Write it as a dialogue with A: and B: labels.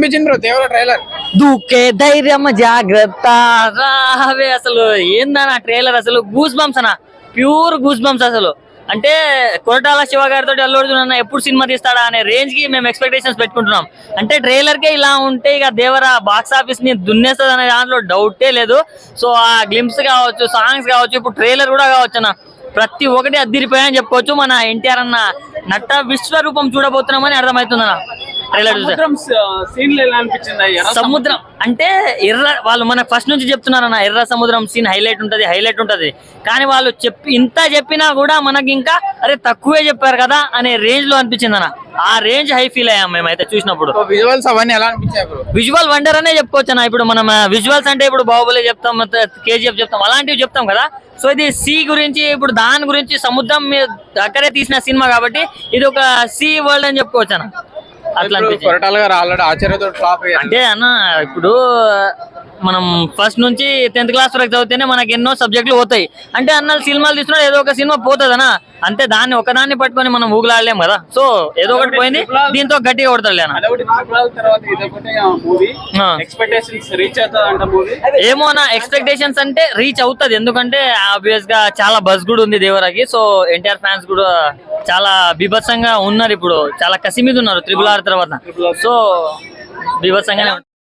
A: దేవర trailer
B: దూకే ధైర్యం జాగ్రత్త రావే. అసలు ఏందన్నా ట్రైలర్, అసలు గూస్ బంప్స్ అన్న, ప్యూర్ గూస్ బంప్స్. అసలు అంటే కొరటాల శివ గారితో అల్లు అర్జున్ అన్న ఎప్పుడు సినిమా తీస్తాడా అనే రేంజ్ కి మేము ఎక్స్పెక్టేషన్స్ పెట్టుకుంటున్నాం. అంటే ట్రైలర్ కే ఇలా ఉంటే ఇక దేవర బాక్స్ ఆఫీస్ ని దున్నేస్తుంది అనే దాంట్లో డౌటే లేదు. సో ఆ గ్లిమ్స్ కావచ్చు, సాంగ్స్ కావచ్చు, ఇప్పుడు ట్రైలర్ కూడా కావచ్చు అన్న, ప్రతి ఒక్కటి అద్దిరిపోయాయని చెప్పుకోవచ్చు. మన ఎన్టీఆర్ అన్న నట విశ్వరూపం చూడబోతున్నామని అర్థమవుతుందన్న ట్రైలర్ చూస్తే. సముద్రం అంటే ఎర్ర, వాళ్ళు మనకు ఫస్ట్ నుంచి చెప్తున్నారన్న, ఎర్ర సముద్రం సీన్ హైలైట్ ఉంటది. కానీ వాళ్ళు ఇంత చెప్పినా కూడా మనకి ఇంకా అరే తక్కువే చెప్పారు కదా అనే రేంజ్ లో అనిపించింది అన్న. ఆ రేంజ్ హై ఫీల్ అయ్యాం మేమైతే చూసినప్పుడు.
A: విజువల్స్ అవన్నీ ఎలా అనిపించాయి?
B: విజువల్ వండర్ అనే చెప్పుకోవచ్చు అన్న. ఇప్పుడు మనం విజువల్స్ అంటే ఇప్పుడు బాహుబలి చెప్తాం, కేజీఎఫ్ చెప్తాం, అలాంటివి చెప్తాం కదా. సో ఇది సీ గురించి, ఇప్పుడు దాని గురించి సముద్రం మీద అక్కడే తీసిన సినిమా కాబట్టి ఇది ఒక సీ వరల్డ్ అని చెప్పుకోవచ్చు అన్న. అట్లా
A: కొరటాల గారు ఆల్రెడీ ఆచార్యతో ఫ్లాప్
B: అంటే అన్న, ఇప్పుడు మనం ఫస్ట్ నుంచి 10th క్లాస్ వరకు చదివితేనే మనకి ఎన్నో సబ్జెక్టులు పోతాయి. అంటే అన్న సినిమాలు తీసుకున్నా ఏదో ఒక సినిమా పోతుంది అన్న, అంతే. దాన్ని ఒకదాన్ని పట్టుకొని మనం ఊగులాడలేం కదా. సో ఏదో ఒకటి పోయింది, దీంతో గట్టిగా కొడతాడు ఏమో అన్న. ఎక్స్పెక్టేషన్స్ అంటే రీచ్ అవుతుంది, ఎందుకంటే ఆబ్వియస్ గా చాలా బస్ కూడా ఉంది దేవరాకి. సో ఎన్టీఆర్ ఫ్యాన్స్ కూడా చాలా బీభత్సంగా ఉన్నారు, ఇప్పుడు చాలా కసి మీద ఉన్నారు RRR తర్వాత. సో బీభత్సంగానే